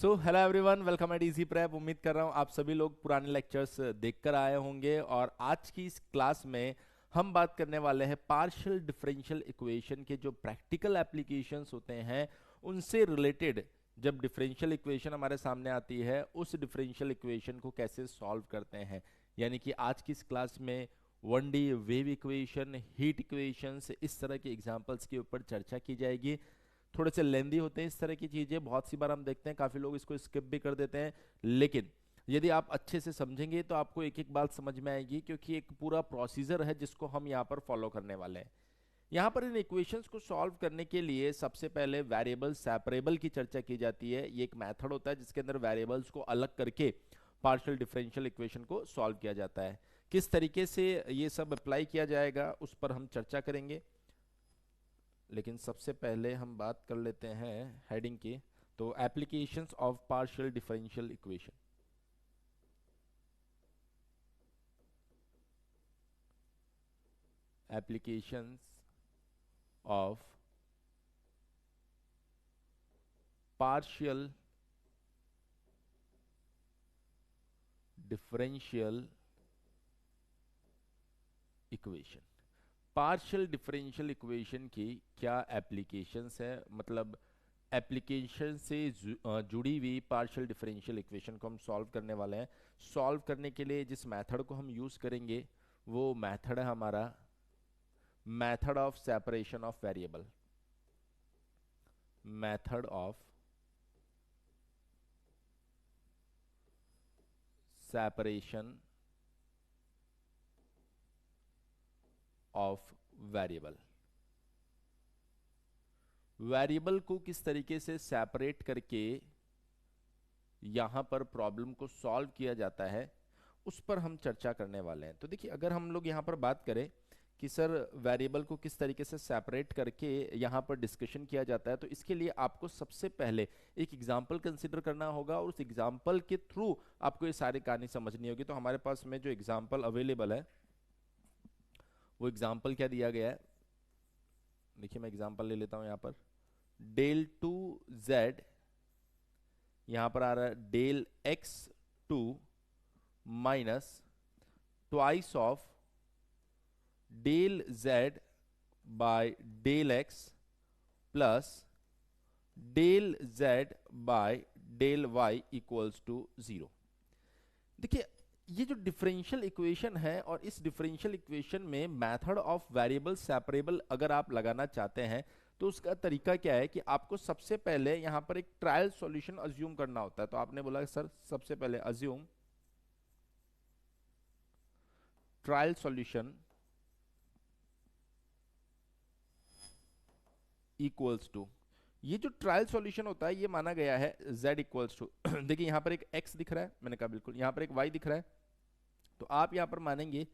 So hello everyone, welcome eight easy prep. उम्मीद कर रहा हूँ आप सभी लोग पुराने लेक्चर्स देखकर आए होंगे और आज की इस क्लास में हम बात करने वाले हैं पार्शियल डिफरेंशियल इक्वेशन के जो प्रैक्टिकल एप्लीकेशंस होते हैं उनसे रिलेटेड। जब डिफरेंशियल इक्वेशन हमारे सामने आती है उस डिफरेंशियल इक्वेशन को कैसे सॉल्व करते हैं, यानी कि आज की इस क्लास में 1D wave equation, heat equations, इस तरह के एग्जांपल्स के ऊपर चर्चा की जाएगी। थोड़े से लेंदी होते हैं इस तरह की चीजें, बहुत सी बार हम देखते हैं काफी लोग इसको स्किप भी कर देते हैं, लेकिन यदि आप अच्छे से समझेंगे तो आपको एक एक बात समझ में आएगी, क्योंकि एक पूरा प्रोसीजर है जिसको हम यहाँ पर फॉलो करने वाले हैं। यहाँ पर इन इक्वेशंस को सॉल्व करने के लिए सबसे पहले वेरिएबल सेपरेबल की चर्चा की जाती है। ये एक मेथड होता है जिसके अंदर वेरिएबल्स को अलग करके पार्शियल डिफरेंशियल इक्वेशन को सॉल्व किया जाता है। किस तरीके से ये सब अप्लाई किया जाएगा उस पर हम चर्चा करेंगे, लेकिन सबसे पहले हम बात कर लेते हैं हेडिंग की। तो applications of partial differential equation. Applications of partial differential equation. Partial differential equation की क्या एप्लीकेशंस है, मतलब एप्लीकेशन से जुड़ी हुई पार्शियल डिफरेंशियल इक्वेशन को हम सॉल्व करने वाले हैं। सॉल्व करने के लिए जिस मेथड को हम यूज करेंगे वो मेथड है हमारा method of separation of variable. Method of separation of variable. Variable को किस तरीके से सेपरेट करके यहां पर प्रॉब्लम को सॉल्व किया जाता है उस पर हम चर्चा करने वाले हैं। तो देखिए, अगर हम लोग यहां पर बात करें कि सर वेरिएबल को किस तरीके से सेपरेट करके यहां पर डिस्कशन किया जाता है, तो इसके लिए आपको सबसे पहले एक एग्जांपल कंसीडर करना होगा और उस एग्जांपल के थ्रू आपको ये सारी कहानी समझनी होगी। तो हमारे पास में जो एग्जांपल अवेलेबल है वो एग्जांपल क्या दिया गया है, देखिए मैं एग्जांपल ले लेता हूं यहां पर। डेल टू जेड, यहां पर आ रहा है del x two minus twice of del z by del x plus del z by del y equals to 0। देखिए, ये जो डिफरेंशियल इक्वेशन है और इस डिफरेंशियल इक्वेशन में मेथड ऑफ वेरिएबल सेपरेबल अगर आप लगाना चाहते हैं तो उसका तरीका क्या है कि आपको सबसे पहले यहां पर एक ट्रायल सॉल्यूशन अज्यूम करना होता है। तो आपने बोला सर सबसे पहले assume trial solution equals to, ये जो ट्रायल सॉल्यूशन होता है ये माना गया है z इक्वल्स टू देखिए यहां पर एक x दिख रहा है, मैंने कहा बिल्कुल, यहां पर एक y दिख रहा है, तो आप यहां पर मानेंगे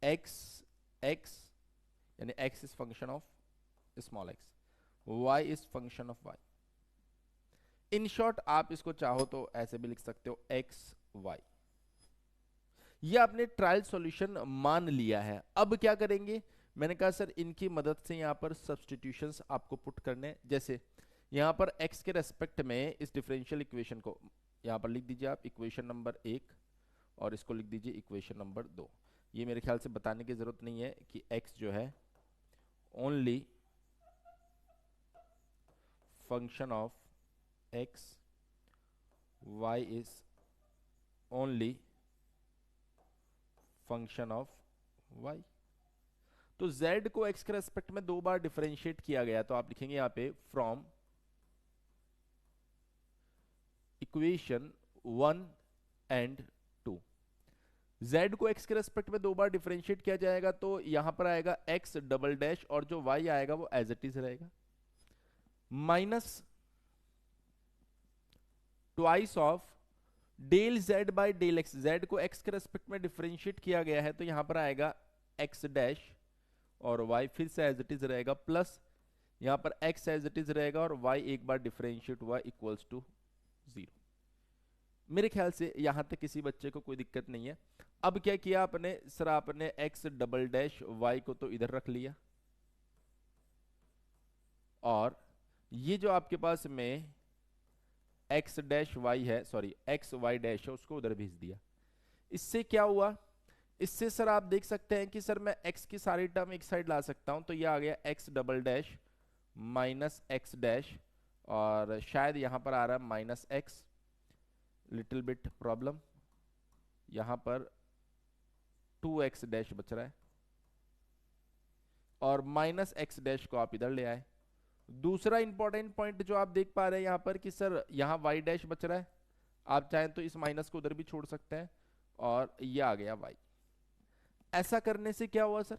x x यानी x is function of small x, y is function of y। In short आप इसको चाहो तो ऐसे भी लिख सकते हो x y। ये आपने ट्रायल सॉल्यूशन मान लिया है। अब क्या करेंगे, मैंने कहा सर इनकी मदद से यहां पर सब्सटीट्यूशंस आपको पुट करने, जैसे यहां पर x के रेस्पेक्ट में इस डिफरेंशियल इक्वेशन को यहां पर लिख दीजिए आप इक्वेशन नंबर 1 और इसको लिख दीजिए इक्वेशन नंबर 2। ये मेरे ख्याल से बताने की जरूरत नहीं है कि x जो है only function of x, y is only function of y। तो z को x के रेस्पेक्ट में दो बार डिफरेंशिएट किया गया, तो आप लिखेंगे यहां पे फ्रॉम इक्वेशन 1 एंड 2। z को x के रेस्पेक्ट में दो बार डिफरेंशिएट किया जाएगा तो यहां पर आएगा x डबल डैश और जो y आएगा वो एज इट इज रहेगा, minus twice of del z by del x। z को x के रेस्पेक्ट में डिफरेंशिएट किया गया है तो यहां पर आएगा x डैश और y फिर से एज इट इज रहेगा, प्लस यहां पर x एज इट इज रहेगा और y एक बार डिफरेंशिएट हुआ इक्वल्स टू 0। मेरे ख्याल से यहां तक किसी बच्चे को कोई दिक्कत नहीं है। अब क्या किया आपने, सर आपने x डबल डैश y को तो इधर रख लिया और ये जो आपके पास में एक्स डैश वाई है, सॉरी एक्स वाई डैश है, उसको उधर भेज दिया। इससे क्या हुआ, इससे सर आप देख सकते हैं कि सर मैं x की सारी टर्म एक साइड ला सकता हूं, तो ये आ गया x double dash minus x dash, और शायद यहां पर आ रहा है minus x, little bit problem, यहां पर 2x डैश बच रहा है, और माइनस एक्स डैश को आप इधर ले आए। दूसरा इंपॉर्टेंट पॉइंट जो आप देख पा रहे हैं यहां पर कि सर यहां y डैश बच रहा है, आप चाहें तो इस माइनस को उधर भी छोड़ सकते हैं, और ये आ गया y। ऐसा करने से क्या हुआ सर,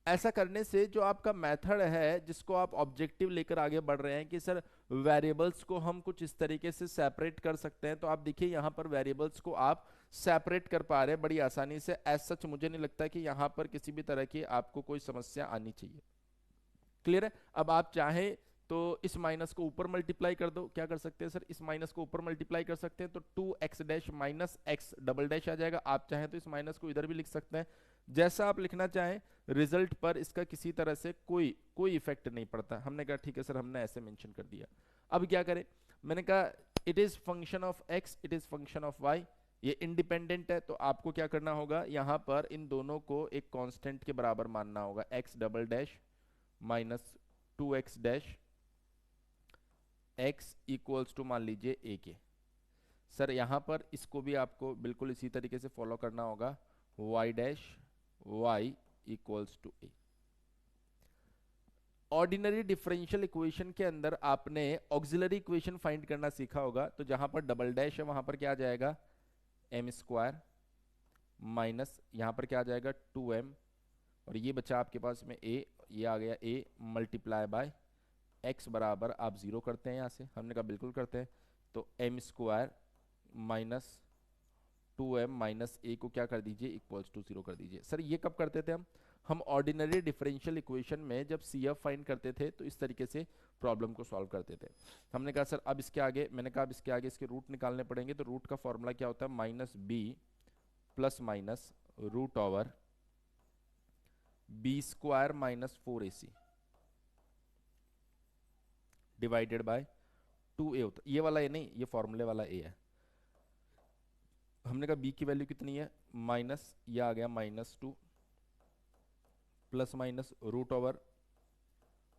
ऐसा करने से जो आपका मेथड है जिसको आप ऑब्जेक्टिव लेकर आगे बढ़ रहे हैं कि सर वेरिएबल्स को हम कुछ इस तरीके से सेपरेट कर सकते हैं, तो आप देखिए यहां पर वेरिएबल्स को आप सेपरेट कर पा रहे हैं बड़ी आसानी से। एज सच मुझे नहीं लगता कि यहां पर किसी भी तरह की आपको कोई समस्या आनी चाहिए। क्लियर है। अब आप चाहें तो इस माइनस को ऊपर मल्टीप्लाई कर दो, क्या कर सकते हैं सर, इस माइनस को ऊपर मल्टीप्लाई कर सकते हैं, तो 2x dash minus X double dash आ जाएगा। आप चाहें तो इस माइनस को इधर भी लिख सकते हैं, जैसा आप लिखना चाहें, रिजल्ट पर इसका किसी तरह से कोई इफेक्ट नहीं पड़ता। हमने कहा ठीक है सर, हमने ऐसे मेंशन कर दिया। अब क्या करें, मैंने कहा it is function of x, it is function of y, ये इंडिपेंडेंट है, तो आपको क्या करना होगा, यहां पर इन दोनों को एक कांस्टेंट के बराबर मानना होगा, x double dash minus 2x dash x equals to मान लीजिए a के। सर यहां पर इसको भी आपको बिल्कुल इसी तरीके से फॉलो करना होगा, y dash y equals to a। Ordinary differential equation के अंदर आपने ऑक्सिलरी इक्वेशन फाइंड करना सीखा होगा, तो जहां पर डबल डैश है वहां पर क्या आ जाएगा, m स्क्वायर माइनस यहां पर क्या आ जाएगा 2m, और ये बचा आपके पास में a, ये आ गया a मल्टीप्लाई बाय x बराबर, आप जीरो करते हैं यहां से, हमने कहा बिल्कुल करते हैं, तो m square minus 2m minus a को क्या कर दीजिए, इक्वल्स टू जीरो कर दीजिए। सर ये कब करते थे हम ऑर्डिनरी डिफरेंशियल इक्वेशन में जब CF फाइंड करते थे तो इस तरीके से प्रॉब्लम को सॉल्व करते थे। हमने कहा सर अब इसके आगे, मैंने कहा अब इसके आगे इसके रूट निकालने पड़ेंगे, तो रूट का फॉर्मूला क्या होता है, minus b plus minus root over b square minus 4ac divided by 2a होता है, ये वाला a नहीं, ये फॉर्मूले वाला a है। हमने कहा b की वैल्यू कितनी है, माइनस, ये आ गया -2 प्लस माइनस रूट ओवर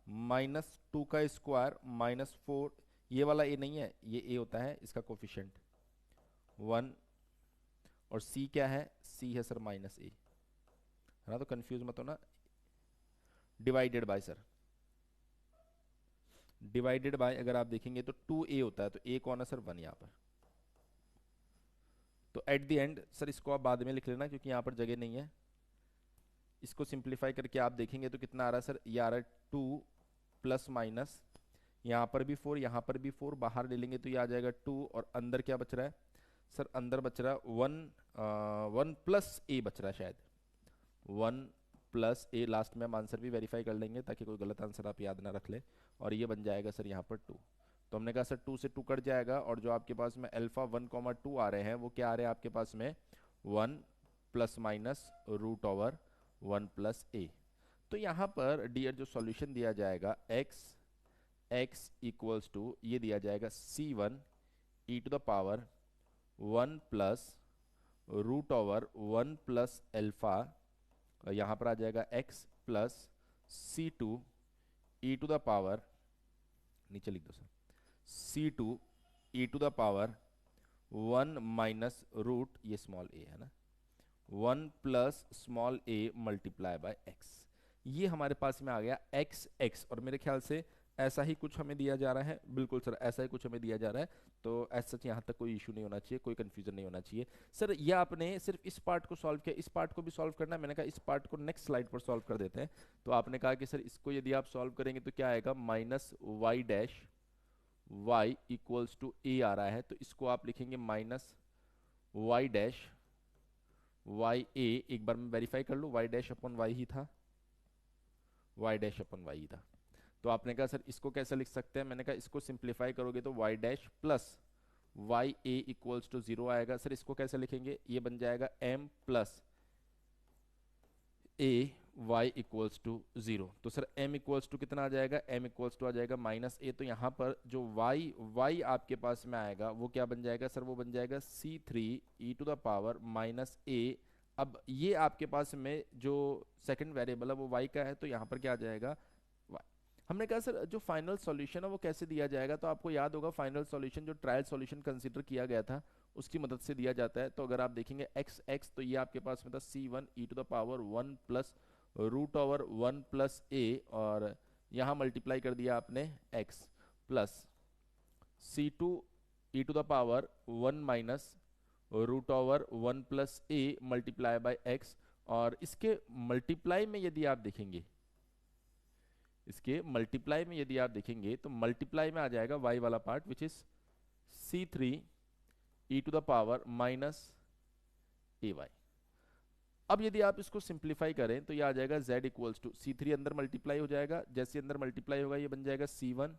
-2 का स्क्वायर -4, ये वाला a नहीं है, ये a होता है, इसका कोफिशिएंट 1, और c क्या है, c है सर -a, है ना, तो कंफ्यूज मत होना। Divided by sir, divided by अगर आप देखेंगे तो 2a होता है, तो a कौन है सर, 1 यहाँ पर। तो एट द एंड सर इसको आप बाद में लिख लेना क्योंकि यहाँ पर जगह नहीं है, इसको सिंप्लीफाई करके आप देखेंगे तो कितना आ रहा है सर, ये आ रहा है 2 प्लस माइनस, यहाँ पर भी 4, यहाँ पर भी 4, बाहर ले लेंगे तो ये आ जाएगा 2, और अंदर क्या बच रहा है सर, अंदर बच रहा है 1 प्लस a बच रहा है, शायद 1 प्लस a, लास्ट में हम आंसर भी वेरीफाई कर लेंगे ताकि कोई गलत आंसर आप याद ना रख ले, और ये बन जाएगा सर यहाँ पर 2। तो हमने कहा सर 2 से 2 कट जाएगा, और जो आपके पास में अल्फा 1,2 आ रहे हैं वो क्या आ रहे हैं आपके पास में, 1 plus minus root over 1 plus a। तो यहाँ पर डियर जो सॉल्यूशन दिया जाएगा x इक्वल्स टू ये दिया जाएगा c1 e to the power 1 plus root over 1 plus alpha, यहाँ पर आ जाएगा x plus c2 e to the power, नीचे लिख दो sir, c2 e to the power 1 minus root, ये स्मॉल a है ना, 1 प्लस small a multiply by x। ये हमारे पास में आ गया x, और मेरे ख्याल से ऐसा ही कुछ हमें दिया जा रहा है, बिल्कुल सर ऐसा ही कुछ हमें दिया जा रहा है, तो ऐसा सच यहाँ तक कोई इशू नहीं होना चाहिए, कोई कंफ्यूजन नहीं होना चाहिए। सर ये आपने सिर्फ इस पार्ट को सॉल्व किया, इस पार्ट को भी सॉल्व करना है, मैंने कहा इस पार्ट को नेक्स्ट स्लाइड पर सॉल्व कर देते हैं। तो आपने कहा कि सर इसको यदि आप सॉल्व करेंगे तो क्या आएगा, minus y dash y equals to a आ रहा है, तो इसको आप लिखेंगे minus y dash y a, एक बार मैं वेरीफाई कर लूँ, वाई डैश अपन वाई ही था, वाई डैश अपन वाई ही था। तो आपने कहा सर इसको कैसे लिख सकते हैं, मैंने कहा इसको सिंप्लीफाई करोगे तो y dash plus y a equals to 0 आएगा। सर इसको कैसे लिखेंगे, ये बन जाएगा m plus a y equals to 0। तो सर m इक्वल्स टू कितना आ जाएगा, m इक्वल्स टू आ जाएगा माइनस a। तो यहाँ पर जो y आपके पास में आएगा वो क्या बन जाएगा सर, वो बन जाएगा c3 e⁻−a। अब ये आपके पास में जो सेकंड वेरिएबल है वो y का है, तो यहाँ पर क्या आ जाएगा y। हमने कहा सर जो फाइनल सॉल्यूशन है वो कैसे दिया जाएगा, तो आपको याद होगा फाइनल सॉल्यूशन जो ट्रायल सॉल्यूशन कंसीडर किया गया था उसकी मदद से दिया जाता है। तो अगर आप देखेंगे x तो ये आपके पास में था c1 e⁻1 plus √1 plus a, और यहाँ मल्टीप्लाई कर दिया आपने x plus c2 e⁻1 minus √1 plus a multiply by x। और इसके मल्टीप्लाई में यदि आप देखेंगे, इसके मल्टीप्लाई में यदि आप देखेंगे तो मल्टीप्लाई में आ जाएगा y वाला part which is c3 e⁻−ay। अब यदि आप इसको सिंप्लीफाई करें तो ये आ जाएगा z इक्वल्स टू c3 अंदर मल्टीप्लाई हो जाएगा, जैसे अंदर मल्टीप्लाई होगा ये बन जाएगा c1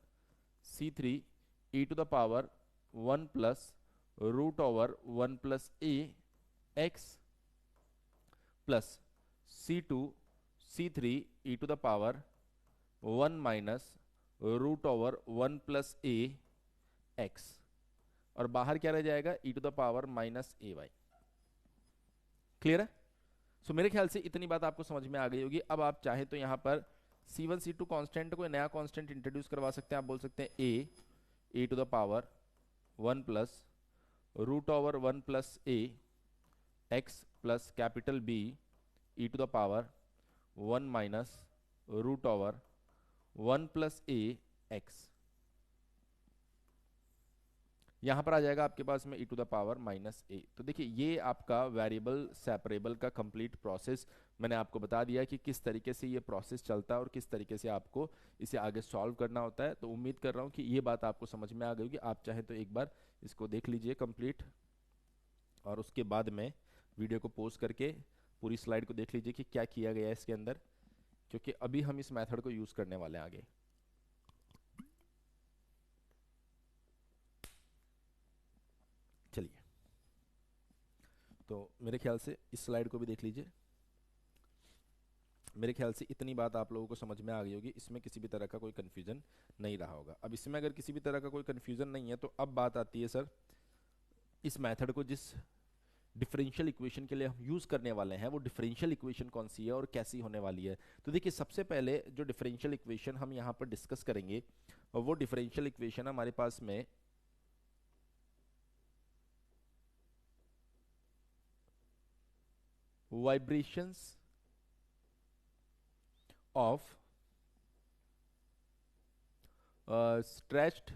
plus √1 plus a x plus c3 minus √1 plus a x, और बाहर क्या रह जाएगा e⁻−ay। क्लियर है? सो मेरे ख्याल से इतनी बात आपको समझ में आ गई होगी। अब आप चाहे तो यहाँ पर c1 c2 कांस्टेंट को नया कांस्टेंट इंट्रोड्यूस करवा सकते हैं। आप बोल सकते हैं e⁻1 plus √1 plus a x plus capital B e⁻1 minus √1 plus a x। यहां पर आ जाएगा आपके पास में e⁻−a। तो देखिए ये आपका वेरिएबल सेपरेबल का कंप्लीट प्रोसेस मैंने आपको बता दिया कि किस तरीके से ये प्रोसेस चलता है और किस तरीके से आपको इसे आगे सॉल्व करना होता है। तो उम्मीद कर रहा हूँ कि ये बात आपको समझ में आ गई होगी। आप चाहें तो एक बार इसको देख लीजिए कंप्लीट, और उसके बाद में वीडियो को पॉज करके पूरी स्लाइड को देख लीजिए कि क्या किया गया है इसके अंदर, क्योंकि अभी हम इस मेथड को यूज करने वाले हैं आगे। चलिए, तो मेरे ख्याल से इस स्लाइड को भी देख लीजिए। मेरे ख्याल से इतनी बात आप लोगों को समझ में आ गई होगी, इसमें किसी भी तरह का कोई कन्फ्यूजन नहीं रहा होगा। अब इसमें अगर किसी भी तरह का कोई कन्फ्यूजन नहीं है तो अब बात आती है सर इस मेथड को जिस डिफरेंशियल इक्वेशन के लिए हम यूज करने वाले हैं वो डिफरेंशियल इक्वेशन कौन सी है और कैसी होने वाली है। तो देखिए सबसे पहले जो डिफरेंशियल इक्वेशन हम यहाँ पर डिस्कस करेंगे वो डिफरेंशियल इक्वेशन हमारे पास में vibrations of stretched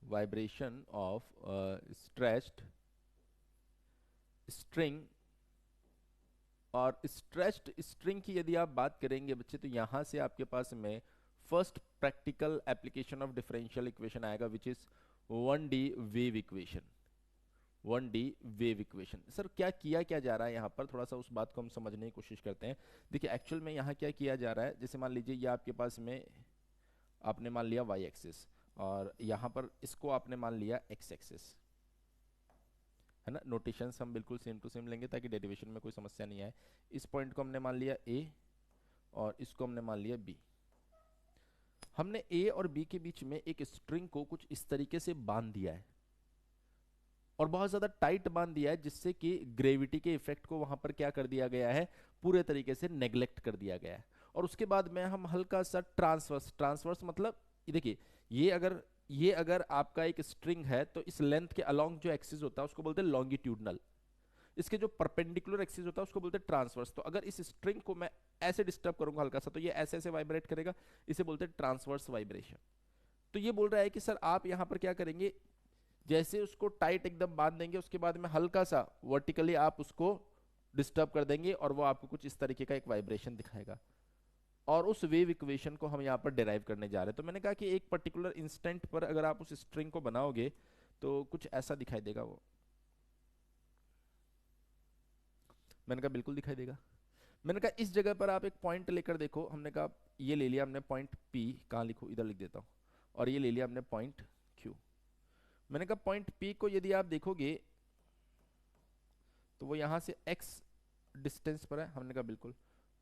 vibration of stretched string. और स्ट्रेच्ड स्ट्रिंग की यदि आप बात करेंगे बच्चे तो यहां से आपके पास में first practical application of differential equation आएगा which is 1D wave equation. 1D wave equation. Sir क्या किया क्या जा रहा है यहाँ पर, थोड़ा सा उस बात को हम समझने की कोशिश करते हैं। देखिए एक्चुअल में यहाँ क्या किया जा रहा है, जैसे मान लीजिए ये आपके पास में आपने मान लिया y एक्सिस और यहाँ पर इसको आपने मान लिया x एक्सिस, है ना। नोटेशंस हम बिल्कुल सेम टू सेम लेंगे ताकि डेरिवेशन में कोई समस्या नहीं आए। इस पॉइंट को हमने मान लिया a और इसको हमने मान लिया b। हमने a और b के बीच में एक स्ट्रिंग को कुछ इस तरीके से बांध दिया है और बहुत ज्यादा टाइट बांध दिया है, जिससे कि ग्रेविटी के इफेक्ट को वहां पर क्या कर दिया गया है, पूरे तरीके से नेग्लेक्ट कर दिया गया है। और उसके बाद में हम हल्का सा ट्रांसवर्स मतलब देखिए ये अगर आपका एक स्ट्रिंग है तो इस लेंथ के अलोंग जो एक्सिस होता है उसको बोलते हैं लॉन्गिट्यूडनल, इसके जो परपेंडिकुलर एक्सिस होता है उसको बोलते हैं ट्रांसवर्स। तो अगर इस स्ट्रिंग को मैं ऐसे डिस्टर्ब करूंगा हल्का सा तो ये ऐसे ऐसे वाइब्रेट करेगा, इसे बोलते हैं ट्रांसवर्स वाइब्रेशन। तो ये बोल रहा है कि सर आप यहां पर क्या करेंगे, जैसे उसको टाइट एकदम बांध देंगे उसके बाद में हल्का सा वर्टिकली आप उसको डिस्टर्ब कर देंगे और वो आपको कुछ इस तरीके का एक वाइब्रेशन दिखाएगा। और उस वेव इक्वेशन को हम यहाँ पर डिराइव करने जा रहे हैं। तो मैंने कहा कि एक पर्टिकुलर इंस्टेंट पर अगर आप उस स्ट्रिंग को बनाओगे तो कुछ ऐसा दिखाई देगा। वो मैंने कहा बिल्कुल दिखाई देगा। मैंने कहा इस जगह पर आप एक पॉइंट लेकर देखो, हमने कहा ये ले लिया हमने पॉइंट P, कहाँ लिखूं, इधर लिख देता हूँ, और ये ले लिया हमने पॉइंट Q। मैंने कहा पॉइंट P को यदि आप देखोगे तो वो यहां से x डिस्टेंस पर है, हमने कहा बिल्कुल।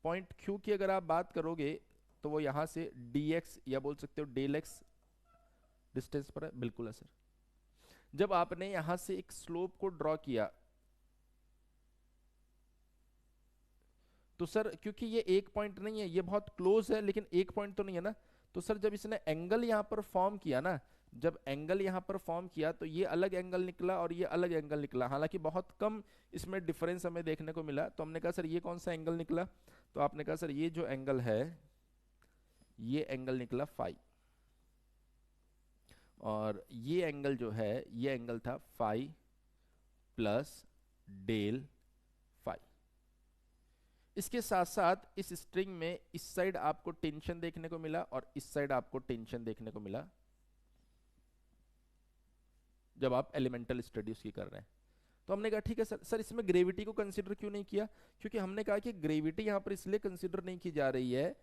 पॉइंट क्यू की अगर आप बात करोगे तो वो यहां से dx या बोल सकते हो डेल एक्स डिस्टेंस पर है, बिल्कुल है सर। जब आपने यहां से एक स्लोप को ड्रॉ किया तो सर क्योंकि ये एक पॉइंट नहीं है, ये बहुत क्लोज है लेकिन एक पॉइंट तो नहीं है ना, तो सर जब इसने एंगल यहां पर फॉर्म किया ना, जब एंगल यहां पर फॉर्म किया तो ये अलग एंगल निकला और ये अलग एंगल निकला, हालांकि बहुत कम इसमें डिफरेंस हमें देखने को मिला। तो हमने कहा सर ये कौन सा एंगल निकला, तो आपने कहा सर ये जो एंगल है ये एंगल निकला फाई, और ये एंगल जो है ये एंगल था फाई प्लस डेल फाई। इसके साथ साथ इस स्ट्रिंग में इस साइड आपको टेंशन देखने को मिला और इस साइड आपको टेंशन देखने को मिला जब आप एलिमेंटल स्टडी उसकी कर रहे हैं। तो हमने कहा ठीक है सर इसमें ग्रेविटी को कंसीडर क्यों नहीं किया, क्योंकि हमने कहा कि ग्रेविटी यहां पर इसलिए कंसीडर नहीं की जा रही है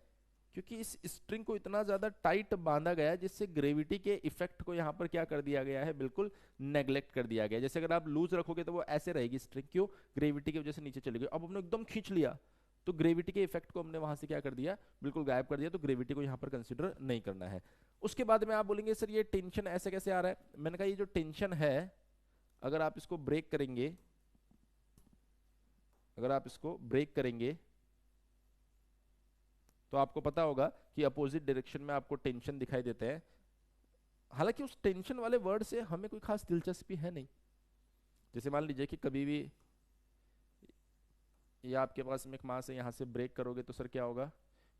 क्योंकि इस स्ट्रिंग को इतना ज्यादा टाइट बांधा गया है जिससे ग्रेविटी के इफेक्ट को यहां पर क्या कर दिया गया है, बिल्कुल नेग्लेक्ट कर दिया गया है। जैसे अगर आप लूज रखोगे तो वो ऐसे रहेगी स्ट्रिंग, क्यों, ग्रेविटी की वजह से नीचे चली गई। अब हमने एकदम खींच लिया तो ग्रेविटी के इफेक्ट को हमने वहां से क्या कर दिया, बिल्कुल गायब कर दिया, तो ग्रेविटी को यहां पर कंसीडर नहीं करना है। उसके बाद में आप बोलेंगे सर ये टेंशन ऐसे कैसे आ रहा है, मैंने कहा ये जो टेंशन है अगर आप इसको ब्रेक करेंगे, अगर आप इसको ब्रेक करेंगे तो आपको पता होगा कि अपोजिट डायरेक्शन में आपको टेंशन दिखाई देते हैं। हालांकि उस टेंशन वाले वर्ड से हमें कोई खास दिलचस्पी है नहीं। जैसे मान लीजिए कि कभी भी ये आपके पास में वहां से यहां से ब्रेक करोगे तो सर क्या होगा,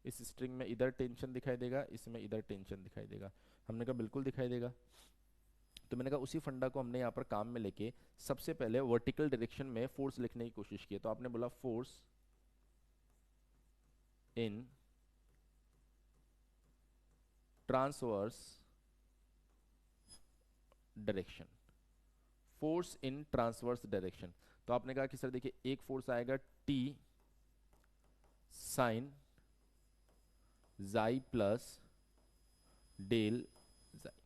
इस स्ट्रिंग में इधर टेंशन दिखाई देगा, इसमें इधर टेंशन दिखाई देगा। हमने कहा बिल्कुल दिखाई देगा। तो मैंने कहा उसी फंडा को हमने यहाँ पर काम में लेके सबसे पहले वर्टिकल डायरेक्शन में फोर्स लिखने की कोशिश की। तो आपने बोला force in transverse direction, force in transverse direction. तो आपने कहा कि सर देखिए एक फोर्स आएगा t sine psi plus del psi.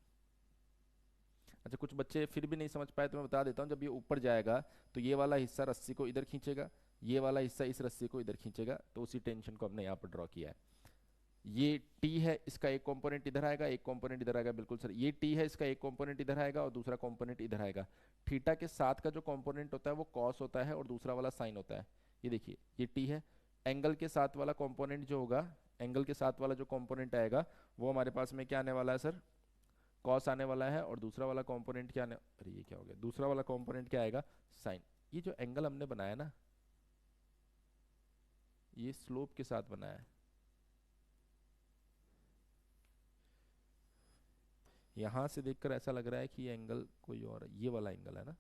अच्छा कुछ बच्चे फिर भी नहीं समझ पाए तो मैं बता देता हूं, जब ये ऊपर जाएगा तो ये वाला हिस्सा रस्सी को इधर खींचेगा, ये वाला हिस्सा इस रस्सी को इधर खींचेगा, तो उसी टेंशन को हमने यहाँ पर ड्रॉ किया है। ये टी है, इसका एक कंपोनेंट इधर आएगा, एक कंपोनेंट इधर आएगा, बिल्कुल सर ये टी है, इसका एक कंपोनेंट इधर आएगा और दूसरा कंपोनेंट इधर आएगा। थीटा के साथ का जो कंपोनेंट होता है वो कॉस होता है और दूसरा वाला साइन होता है। ये देखिए ये टी है, एंगल के साथ वाला कंपोनेंट जो होगा, एंगल के साथ वाला जो कंपोनेंट आएगा वो हमारे पास में क्या आने वाला है सर, कॉस आने वाला है, और दूसरा वाला कंपोनेंट क्या आने, अरे ये क्या हो गया, दूसरा वाला कंपोनेंट क्या आएगा, साइन। ये जो एंगल हमने बनाया ना ये स्लोप के साथ बनाया है, यहां से देखकर ऐसा लग रहा है कि ये एंगल कोई और है, ये वाला एंगल है ना,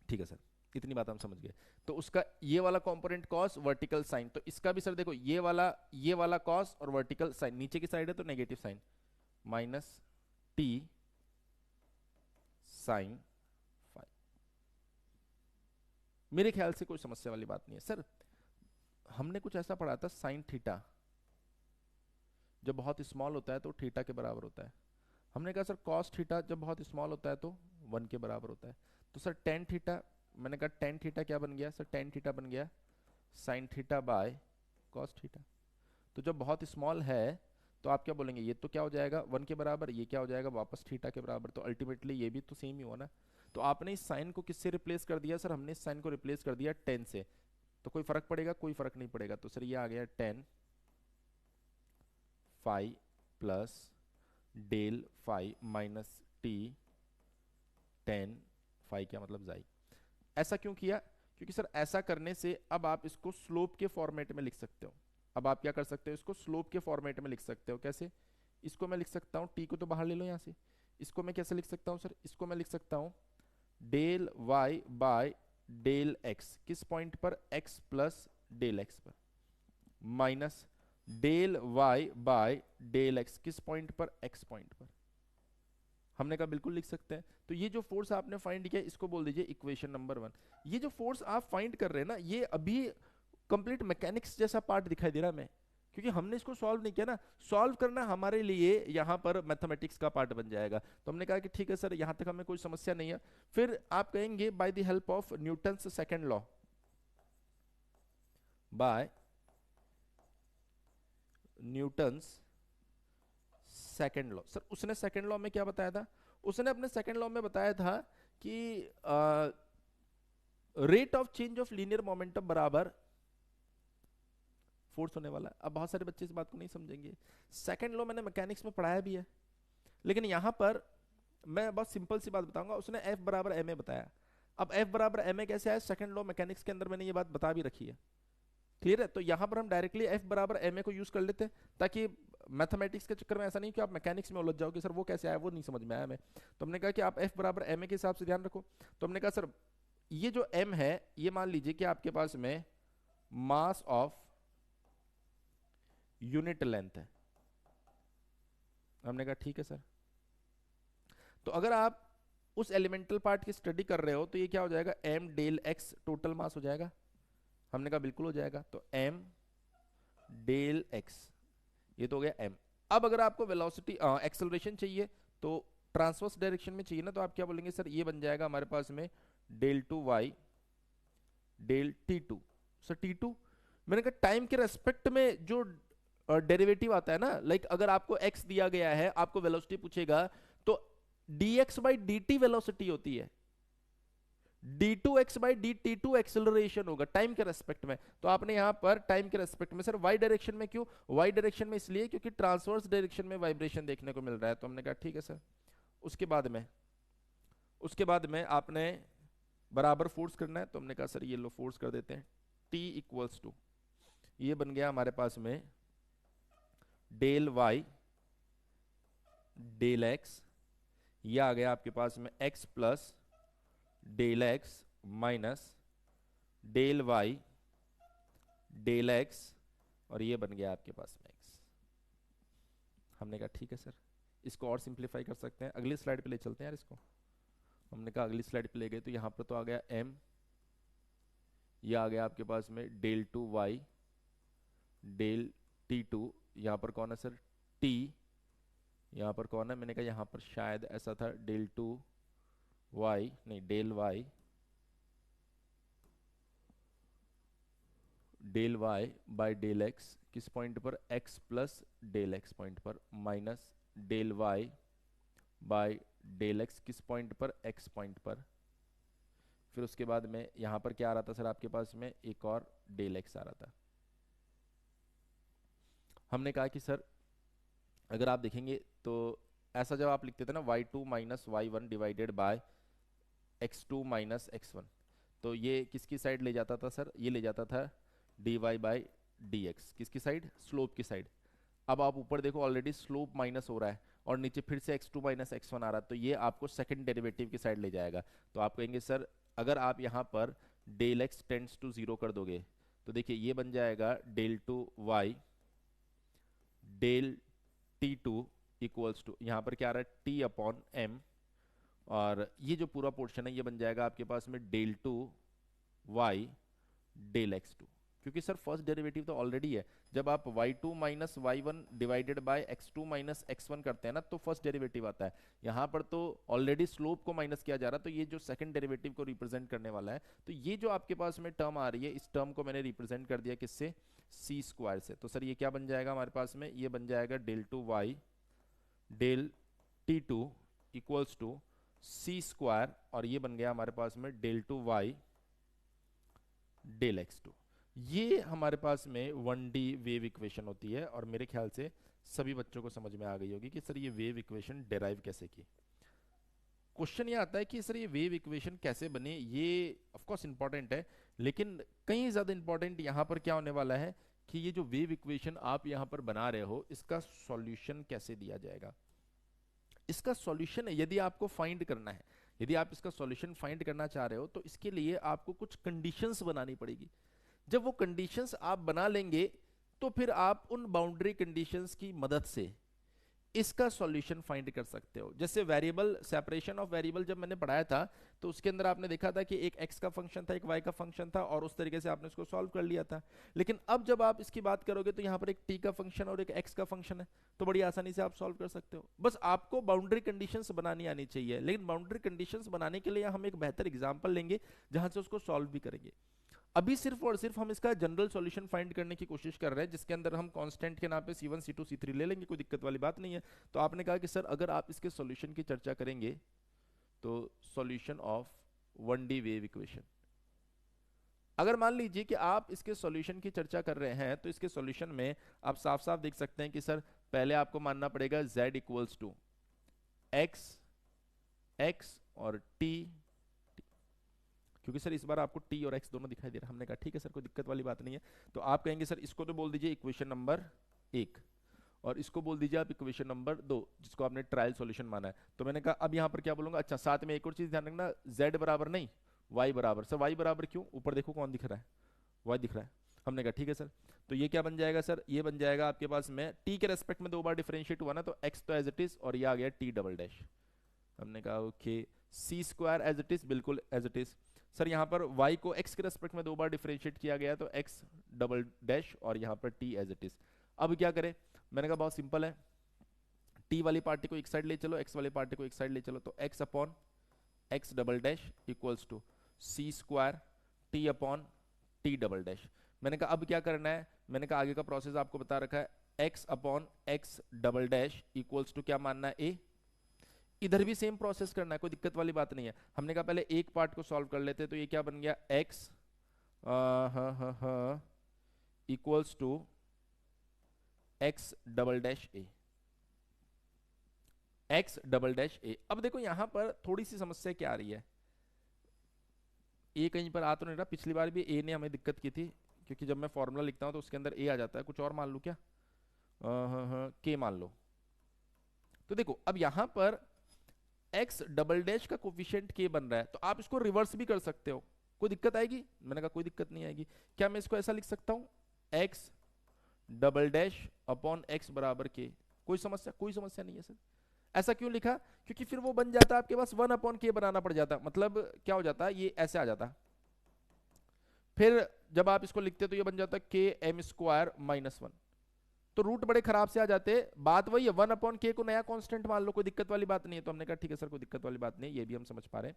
ठीक है सर इतनी बात हम समझ गए। तो उसका ये वाला कंपोनेंट कॉस, वर्टिकल साइन, तो इसका भी सर देखो ये वाला कॉस और वर्टिकल साइन, नीचे की साइड है तो negative sign, minus t sine five. मेरे ख्याल से कोई समस्या वाली बात नहीं है सर। हमने कुछ ऐसा पढ़ा था साइन थीटा जब बहुत स्मॉल होता है तो थीटा के बराबर होता है। हमने कहा सर कॉस थीटा जब बहुत स्मॉल होता है तो 1 के बराबर होता है। तो सर टेन थीटा, मैंने कहा टेन थीटा क्या बन गया सर, टेन थीटा बन गया sine theta by cos theta. तो जब बहुत स्मॉल है तो आप क्या बोलेंगे, ये तो क्या हो जाएगा 1 के बराबर, ये क्या हो जाएगा वापस थीटा के बराबर, तो अल्टीमेटली ये भी तो सेम ही हुआ ना। तो आपने इस साइन को किससे रिप्लेस कर दिया सर, हमने इस साइन को रिप्लेस कर दिया टेन से। तो कोई फर्क पड़ेगा, कोई फर्क नहीं पड़ेगा। तो सर ये आ गया tan phi plus del phi minus t tan phi, क्या मतलब जाई। ऐसा क्यों किया, क्योंकि सर ऐसा करने से अब आप इसको स्लोप के फॉर्मेट में लिख सकते हो। अब आप क्या कर सकते हो, इसको स्लोप के फॉर्मेट में लिख सकते हो। कैसे, इसको मैं लिख सकता हूं, टी को तो बाहर ले लो यहां से, इसको मैं कैसे लिख सकता हूं सर, इसको मैं लिख सकता हूं del y by del x, किस पॉइंट पर, एक्स प्लस डेल एक्स पर, minus del y by del x किस पॉइंट पर, एक्स पॉइंट पर। हमने कहा बिल्कुल लिख सकते हैं। तो ये जो फोर्स आपने फाइंड किया इसको बोल दीजिए इक्वेशन नंबर 1। ये जो फोर्स आप फाइंड कर रहे हैं ना ये अभी कंप्लीट मैकेनिक्स जैसा पार्ट दिखाई दे रहा है, मैं क्योंकि हमने इसको सॉल्व नहीं किया ना, सॉल्व करना हमारे लिए यहाँ पर मैथमेटिक्स का पार्ट बन जाएगा। तो हमने कहा कि ठीक है सर यहाँ तक हमें कोई समस्या नहीं है। फिर आप कहेंगे by the help of Newton's second law, by Newton's second law. Sir उसने सेकेंड लॉ में क्या बताया था? उसने अपने सेकेंड लॉ में बताया था कि rate of change of linear momentum बराबर फोर्स होने वाला है। अब बहुत सारे बच्चे इस बात को नहीं समझेंगे। सेकेंड लॉ मैंने मैकेनिक्स में पढ़ाया भी है, लेकिन यहां पर मैं बस सिंपल सी बात बताऊंगा। उसने F बराबर एम ए बताया। अब F बराबर एम ए कैसे आया? सेकेंड लॉ मैकेनिक्स के अंदर मैंने ये बात बता भी रखी है। क्लियर है? तो यहां पर हम डायरेक्टली F बराबर एम ए को यूज कर लेते हैं, ताकि मैथमेटिक्स के चक्कर में ऐसा नहीं कि आप मैकेनिक्स में उलझ जाओगे, सर वो कैसे आया, वो नहीं समझ में आया हमें। तो हमने कहा कि आप F बराबर एम ए के हिसाब से ध्यान रखो। तो हमने कहा सर ये जो M है, ये मान लीजिए कि आपके पास में मास ऑफ यूनिट लेंथ है। हमने कहा ठीक है सर। तो अगर आप उस एलिमेंटल पार्ट की स्टडी कर रहे हो तो ये क्या हो जाएगा? m del x total mass हो जाएगा। हमने कहा बिल्कुल हो जाएगा। तो m डेल x, ये तो हो गया m। अब अगर आपको वेलोसिटी एक्सेलरेशन चाहिए तो ट्रांसवर्स डायरेक्शन में चाहिए ना, तो आप क्या बोलेंगे? सर ये बन जाएगा हमारे पास में del two y del t2। Sir t2, मैंने कहा टाइम के रेस्पेक्ट में जो डेरिवेटिव आता है ना, लाइक अगर आपको x दिया गया है, आपको वेलोसिटी पूछेगा, तो dx बाई dt वेलोसिटी होती है, d2x बाई dt2 एक्सेलरेशन होगा टाइम के रेस्पेक्ट में। तो आपने यहां पर टाइम के रेस्पेक्ट में, सर y डायरेक्शन में क्यों? y डायरेक्शन में इसलिए क्योंकि ट्रांसवर्स डायरेक्शन में वाइब्रेशन देखने को मिल रहा है। तो हमने कहा ठीक है सर। उसके बाद में आपने बराबर फोर्स करना है। तो हमने कहा सर ये लो फोर्स कर देते हैं, T इक्वल्स टू, ये बन गया हमारे पास में डेल वाई डेल एक्स, ये आ गया आपके पास में x plus del x minus del y del x, और ये बन गया आपके पास में x। हमने कहा ठीक है सर, इसको और सिंप्लीफाई कर सकते हैं। अगली स्लाइड पे ले चलते हैं यार इसको। हमने कहा अगली स्लाइड पे ले गए तो यहाँ पर तो आ गया m, ये आ गया आपके पास में del two y del t2, यहाँ पर कौन है सर? t, यहाँ पर कौन है? मैंने कहा यहाँ पर शायद ऐसा था डेल टू वाई, नहीं del y by del x, किस पॉइंट पर? x plus del x point पर, minus del y by del x किस पॉइंट पर? x पॉइंट पर। फिर उसके बाद में यहाँ पर क्या आ रहा था सर आपके पास में? एक और डेल एक्स आ रहा था। हमने कहा कि सर अगर आप देखेंगे तो ऐसा जब आप लिखते थे ना y2 minus y1 divided by x2 minus x1, तो ये किसकी साइड ले जाता था सर? ये ले जाता था dy बाई dx। किसकी साइड? स्लोप की साइड। अब आप ऊपर देखो ऑलरेडी स्लोप माइनस हो रहा है और नीचे फिर से x2 माइनस x1 आ रहा है, तो ये आपको सेकंड डेरिवेटिव की साइड ले जाएगा। तो आप कहेंगे सर अगर आप यहाँ पर डेल x टेंड्स टू 0 कर दोगे तो देखिए ये बन जाएगा del two y del t2 equals to, यहाँ पर क्या आ रहा है? t अपॉन m, और ये जो पूरा पोर्शन है ये बन जाएगा आपके पास में del two y del x2, क्योंकि सर फर्स्ट डेरिवेटिव तो ऑलरेडी है। जब आप y2 minus y1 divided by x2 minus x1 करते हैं ना, तो फर्स्ट डेरिवेटिव आता है। यहाँ पर तो ऑलरेडी स्लोप को माइनस किया जा रहा है, तो ये जो सेकंड डेरिवेटिव को रिप्रेजेंट करने वाला है। तो ये जो आपके पास में टर्म आ रही है, इस टर्म को मैंने रिप्रेजेंट कर दिया किससे? c स्क्वायर से। तो सर ये क्या बन जाएगा हमारे पास में? ये बन जाएगा del two y del t2 equals to c square, और ये बन गया हमारे पास में del two y del x2। ये हमारे पास में 1D वेव इक्वेशन होती है, और मेरे ख्याल से सभी बच्चों को समझ में आ गई होगी कि सर ये वेव इक्वेशन डेराइव कैसे की। क्वेश्चन ये आता है कि सर ये वेव इक्वेशन कैसे बने। ये ऑफ कोर्स इंपॉर्टेंट है, लेकिन कहीं ज्यादा इंपॉर्टेंट यहाँ पर क्या होने वाला है कि ये जो वेव इक्वेशन आप यहाँ पर बना रहे हो, इसका सॉल्यूशन कैसे दिया जाएगा। इसका सॉल्यूशन यदि आपको फाइंड करना है, यदि आप इसका सॉल्यूशन फाइंड करना चाह रहे हो, तो इसके लिए आपको कुछ कंडीशंस बनानी पड़ेगी। जब वो कंडीशंस आप बना लेंगे तो फिर आप उन बाउंड्री कंडीशंस की मदद से इसका सॉल्यूशन फाइंड कर सकते हो। जैसे वेरिएबल, सेपरेशन ऑफ वेरिएबल जब मैंने पढ़ाया था तो उसके अंदर आपने देखा था कि एक x का फंक्शन था, एक y का फंक्शन था, और उस तरीके से आपने इसको सॉल्व कर लिया था। लेकिन अब जब आप इसकी बात करोगे तो यहाँ पर एक t का फंक्शन और एक x का फंक्शन है, तो बड़ी आसानी से आप सॉल्व कर सकते हो। बस आपको बाउंड्री कंडीशंस बनानी आनी चाहिए। लेकिन बाउंड्री कंडीशंस बनाने के लिए हम एक बेहतर एग्जाम्पल लेंगे जहां से उसको सॉल्व भी करेंगे। अभी सिर्फ और सिर्फ हम इसका जनरल सॉल्यूशन फाइंड करने की कोशिश कर रहे हैं, जिसके अंदर हम कांस्टेंट के नाम पे C1 C2 C3 ले लेंगे, कोई दिक्कत वाली बात नहीं है। तो आपने कहा कि सर अगर आप इसके सॉल्यूशन की चर्चा करेंगे तो solution of 1D wave equation, अगर मान लीजिए कि आप इसके सॉल्यूशन की चर्चा कर रहे हैं तो इसके सॉल्यूशन में आप साफ साफ देख सकते हैं कि सर पहले आपको मानना पड़ेगा z equals to x x और t, क्योंकि सर इस बार आपको t और x दोनों दिखाई दे रहा है। हमने कहा ठीक है सर, कोई दिक्कत वाली बात नहीं है। तो आप कहेंगे सर इसको तो बोल दीजिए इक्वेशन नंबर 1 और इसको बोल दीजिए आप इक्वेशन नंबर 2, जिसको आपने ट्रायल सॉल्यूशन माना है। तो मैंने कहा अब यहाँ पर क्या बोलूंगा, अच्छा साथ में एक और चीज ध्यान रखना, z बराबर नहीं y बराबर। सर y बराबर क्यों, ऊपर देखो कौन दिख रहा है, y दिख रहा है। हमने कहा ठीक है सर, तो ये क्या बन जाएगा सर, ये बन जाएगा आपके पास में t के रेस्पेक्ट में 2 बार डिफरेंशिएट हुआ ना, तो x तो एज इट इज और ये आ गया t डबल डैश। हमने कहा okay, c square as it is, बिल्कुल एज इट इज। सर यहाँ पर y को x के रेस्पेक्ट में 2 बार डिफरेंशिएट किया गया तो x डबल डैश और यहाँ पर t एज इट इज। अब क्या करें, मैंने कहा बहुत सिंपल है, t वाली पार्टी को एक साइड ले चलो, x वाली पार्टी को एक साइड ले चलो, तो x upon x double dash equals to c square t upon t double dash. मैंने कहा अब क्या करना है, मैंने कहा आगे का प्रोसेस आपको बता रखा है, x upon x double dash equals to क्या मानना है, a। इधर भी सेम प्रोसेस करना है, कोई दिक्कत वाली बात नहीं है। हमने कहा पहले एक पार्ट को सॉल्व कर लेते, तो ये क्या बन गया, x equals to x double dash a, x double dash a। अब देखो यहां पर थोड़ी सी समस्या क्या आ रही है, a कहीं पर आ तो नहीं रहा, पिछली बार भी a ने हमें दिक्कत की थी, क्योंकि जब मैं फॉर्मूला लिखता हूं तो उसके अंदर a आ जाता है, कुछ और मान लो क्या, k मान लो। तो देखो अब यहां पर x डबल डैश का कोफिशिएंट k बन रहा है, तो आप इसको रिवर्स भी कर सकते हो, कोई दिक्कत आएगी? मैंने कहा कोई दिक्कत नहीं आएगी। क्या मैं इसको ऐसा लिख सकता हूं, x double dash upon x बराबर k, कोई समस्या? कोई समस्या नहीं है सर। ऐसा क्यों लिखा, क्योंकि फिर वो बन जाता आपके पास 1 अपॉन k बनाना पड़ जाता, मतलब क्या हो जाता, ये ऐसे आ जाता, फिर जब आप इसको लिखते तो ये बन जाता k m स्क्वायर माइनस 1, तो रूट बड़े खराब से आ जाते। बात वही है, 1 अपॉन k को नया कांस्टेंट मान लो, कोई दिक्कत वाली बात नहीं है। तो हमने कहा ठीक है सर, कोई दिक्कत वाली बात नहीं है, ये भी हम समझ पा रहे हैं।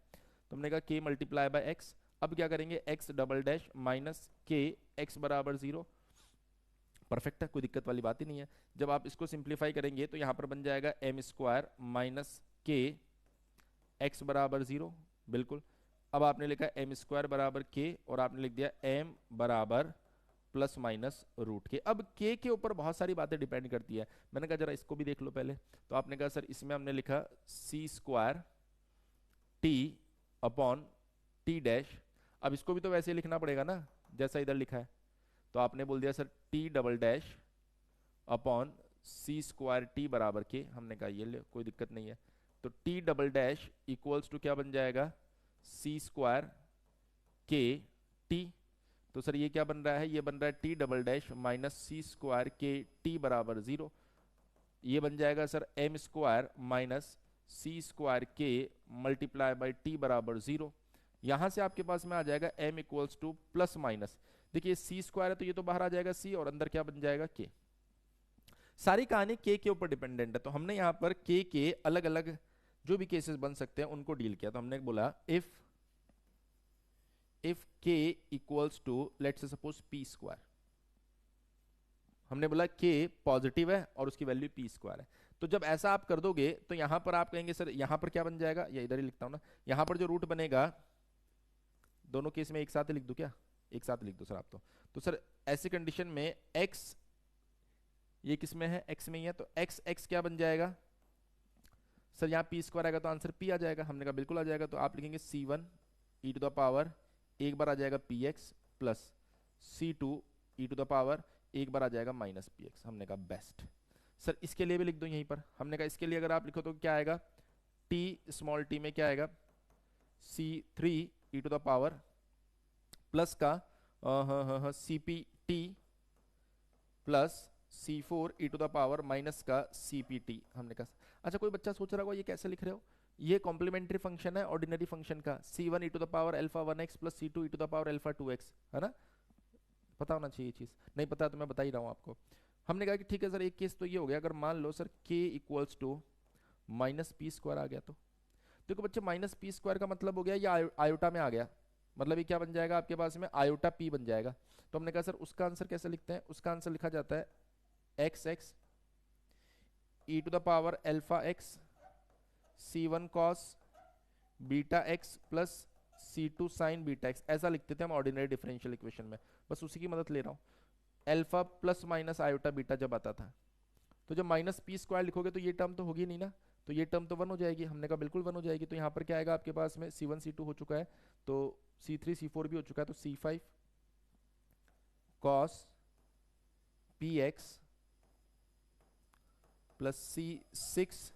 तो हमने कहा k मल्टीप्लाई बाय x, अब क्या करेंगे, x double dash minus k x बराबर 0, परफेक्ट है, कोई दिक्कत वाली बात ही नहीं है। जब आप इसको सिंप्लीफाई करेंगे तो यहाँ पर बन जाएगा m square minus k x बराबर 0, बिल्कुल। अब आपने लिखा m स्क्वायर बराबर k और आपने लिख दिया m बराबर प्लस माइनस रूट के। अब k के ऊपर बहुत सारी बातें डिपेंड करती है, मैंने कहा जरा इसको भी देख लो पहले। तो आपने कहा सर इसमें हमने लिखा c square t upon t dash, अब इसको भी तो वैसे ही लिखना पड़ेगा ना जैसा इधर लिखा है, तो आपने बोल दिया sir t double dash upon c square t बराबर के। हमने कहा ये ले, कोई दिक्कत नहीं है। तो t double dash equals to क्या बन जाएगा, c स्क्वायर k t, तो सर ये क्या बन रहा है, ये बन रहा है t डबल डैश माइनस सी स्क्वायर के t बराबर 0, ये बन जाएगा सर m स्क्वायर माइनस सी स्क्वायर के मल्टीप्लाई बाई t बराबर 0। यहां से आपके पास में आ जाएगा m equals two plus minus, देखिए c स्क्वायर है तो ये तो बाहर आ जाएगा c और अंदर क्या बन जाएगा k। सारी कहानी k के ऊपर डिपेंडेंट है, तो हमने यहाँ पर k के अलग अलग जो भी केसेस बन सकते हैं उनको डील किया। तो हमने बोला if k equals to let's say suppose p square, हमने बोला k पॉजिटिव है और उसकी वैल्यू p स्क्वायर है, तो जब ऐसा आप कर दोगे तो यहां पर आप कहेंगे सर यहां पर क्या बन जाएगा, या इधर ही लिखता हूं ना, यहां पर जो रूट बनेगा, दोनों केस में एक साथ ही लिख दो क्या, एक साथ लिख दो सर आप तो सर ऐसी कंडीशन में x ये किस में है, x में ही है, तो x क्या बन जाएगा सर, यहाँ p स्क्वायर आएगा तो आंसर p आ जाएगा। हमने कहा बिल्कुल आ जाएगा, तो आप लिखेंगे c1 e to the power एक बार आ जाएगा px प्लस c2 e to the power एक बार आ जाएगा माइनस px। हमने कहा बेस्ट सर, इसके लिए भी लिख दो यहीं पर। हमने कहा इसके लिए अगर आप लिखो तो क्या आएगा, t स्मॉल t में क्या आएगा, c3 e to the power plus का cpt plus c4 e to the power minus का cpt। हमने कहा अच्छा, कोई बच्चा सोच रहा होगा ये कैसे लिख रहे हो, ये कॉम्प्लीमेंट्री फंक्शन है ऑर्डिनरी फंक्शन का, c1 e to the power alpha 1x plus c2 e to the power alpha 2x, है ना, पता होना चाहिए चीज, नहीं पता तो मैं बता ही रहा हूँ आपको। हमने कहा कि ठीक है सर, एक केस तो ये हो गया, अगर मान लो sir k equals to minus p square आ गया तो देखो बच्चे माइनस पी स्क्वायर का मतलब हो गया ये आयोटा में आ गया, मतलब ये क्या बन जाएगा आपके पास में, आयोटा पी बन जाएगा। तो हमने कहा सर उसका आंसर कैसे लिखते हैं, उसका आंसर लिखा जाता है x x e to the power alpha x c one cos beta x plus c two sine beta x, ऐसा लिखते थे हम ऑर्डिनरी डिफरेंशियल इक्वेशन में। बस उसी की मदद ले रहा हूँ। Alpha plus minus iota beta जब आता था, तो जब माइनस पी स्क्वायर लिखोगे तो ये टर्म तो होगी नहीं ना, तो ये टर्म तो वन हो जाएगी। हमने कहा बिल्कुल वन हो जाएगी। तो यहाँ पर क्या आएगा आपके पास में, सी वन सी टू हो चुका है, तो सी थ्री सी फोर भी हो चुका है, तो c five cos p x plus c six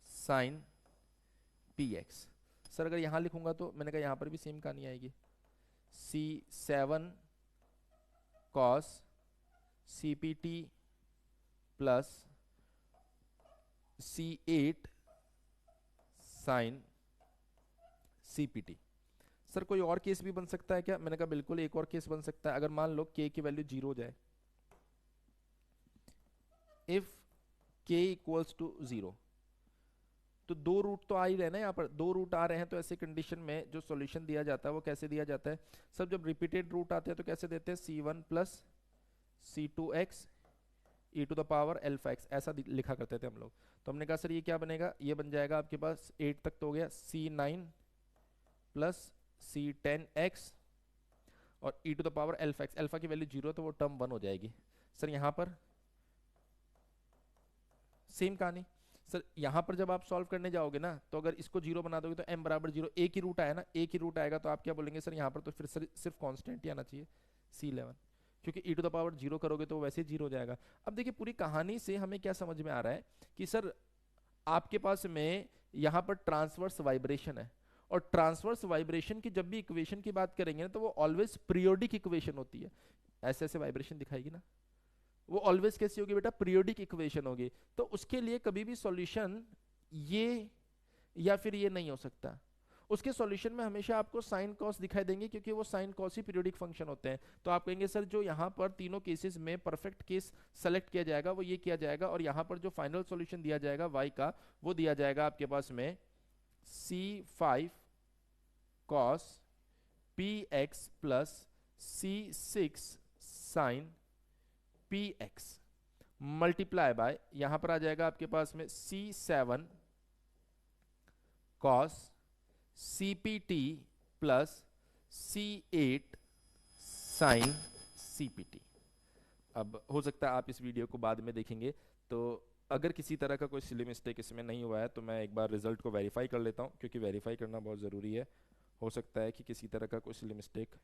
sine p x. Sir अगर यहाँ लिखूंगा तो मैंने कहा यहाँ पर भी सेम कहानी आएगी, c seven cos c p t plus c eight sine c p t. Sir कोई और केस भी बन सकता है क्या, मैंने कहा बिल्कुल एक और केस बन सकता है। अगर मान लो k की वैल्यू 0 हो जाए, इफ k इक्वल्स टू 0, तो दो रूट तो आ ही रहे ना, यहाँ पर दो रूट आ रहे हैं, तो ऐसे कंडीशन में जो सॉल्यूशन दिया जाता है वो कैसे दिया जाता है। सब जब रिपीटेड रूट आते हैं तो कैसे देते हैं, c one plus c two x e to the power alpha x, ऐसा लिखा करते थे हम लोग। तो हमने कहा सर ये क्या बनेगा, ये बन जाएगा आपके पास 8 तक तो हो गया, c nine plus c ten x और e to the power alpha x, alpha की वैल्यू 0 तो वो टर्म 1 हो जाएगी। सर यहाँ पर सेम कहानी। सर यहाँ पर जब आप सॉल्व करने जाओगे ना, तो अगर इसको 0 बना दोगे तो m बराबर 0, एक ही रूट आया ना, एक ही रूट आएगा, तो आप क्या बोलेंगे सर यहाँ पर तो फिर सिर्फ कांस्टेंट ही आना चाहिए C11, क्योंकि e टू द पावर 0 करोगे तो वैसे ही 0 हो जाएगा। अब देखिए पूरी कहानी से हमें क्या समझ में आ रहा है कि सर आपके पास में यहाँ पर ट्रांसवर्स वाइब्रेशन है, और ट्रांसवर्स वाइब्रेशन की जब भी इक्वेशन की बात करेंगे ना, तो वो ऑलवेज पीरियोडिक इक्वेशन होती है। ऐसे ऐसे वाइब्रेशन दिखाएगी ना, वो ऑलवेज कैसी होगी बेटा, पीरियोडिक इक्वेशन होगी। तो उसके लिए कभी भी सॉल्यूशन ये या फिर ये नहीं हो सकता, उसके सॉल्यूशन में हमेशा आपको साइन कॉस दिखाई देंगे, क्योंकि वो साइन कॉस ही पीरियोडिक फंक्शन होते हैं। तो आप कहेंगे सर जो यहाँ पर तीनों केसेस में परफेक्ट केस सेलेक्ट किया जाएगा वो ये किया जाएगा, और यहाँ पर जो फाइनल सॉल्यूशन दिया जाएगा y का, वो दिया जाएगा आपके पास में C5 cos px plus C6 sin px multiply by, यहां पर आ जाएगा आपके पास में C7 cos CPT plus C8 sin CPT। अब हो सकता है आप इस वीडियो को बाद में देखेंगे, तो अगर किसी तरह का कोई सिली मिस्टेक इसमें नहीं हुआ है तो मैं एक बार रिजल्ट को वेरीफाई कर लेता हूँ, क्योंकि वेरीफाई करना बहुत ज़रूरी है। हो सकता है कि किसी तरह का कोई सिली मिस्टेक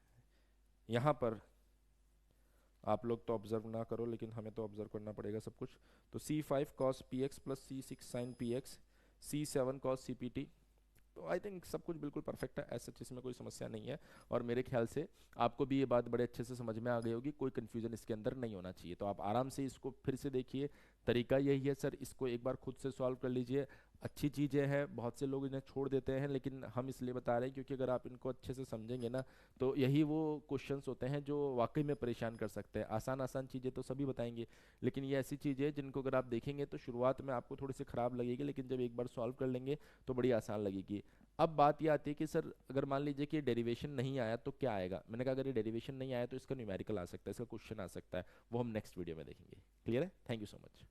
यहाँ पर आप लोग तो ऑब्जर्व ना करो, लेकिन हमें तो ऑब्जर्व करना पड़ेगा सब कुछ। तो C5 cos px plus C6 sin px, C7 cos CPT, तो आई थिंक सब कुछ बिल्कुल परफेक्ट है, ऐसा इसमें कोई समस्या नहीं है। और मेरे ख्याल से आपको भी ये बात बड़े अच्छे से समझ में आ गई होगी, कोई कंफ्यूजन इसके अंदर नहीं होना चाहिए। तो आप आराम से इसको फिर से देखिए, तरीका यही है सर, इसको एक बार खुद से सॉल्व कर लीजिए। अच्छी चीज़ें हैं, बहुत से लोग इन्हें छोड़ देते हैं, लेकिन हम इसलिए बता रहे हैं क्योंकि अगर आप इनको अच्छे से समझेंगे ना, तो यही वो क्वेश्चंस होते हैं जो वाकई में परेशान कर सकते हैं। आसान आसान चीज़ें तो सभी बताएंगे, लेकिन ये ऐसी चीज़ें हैं जिनको अगर आप देखेंगे तो शुरुआत में आपको थोड़ी सी ख़राब लगेगी, लेकिन जब एक बार सॉल्व कर लेंगे तो बड़ी आसान लगेगी। अब बात ये आती है कि सर अगर मान लीजिए कि डेरिवेशन नहीं आया तो क्या आएगा। मैंने कहा अगर ये डेरिवेशन नहीं आया तो इसका न्यूमेरिकल आ सकता है, इसका क्वेश्चन आ सकता है, वो हम नेक्स्ट वीडियो में देखेंगे। क्लियर है? Thank you so much.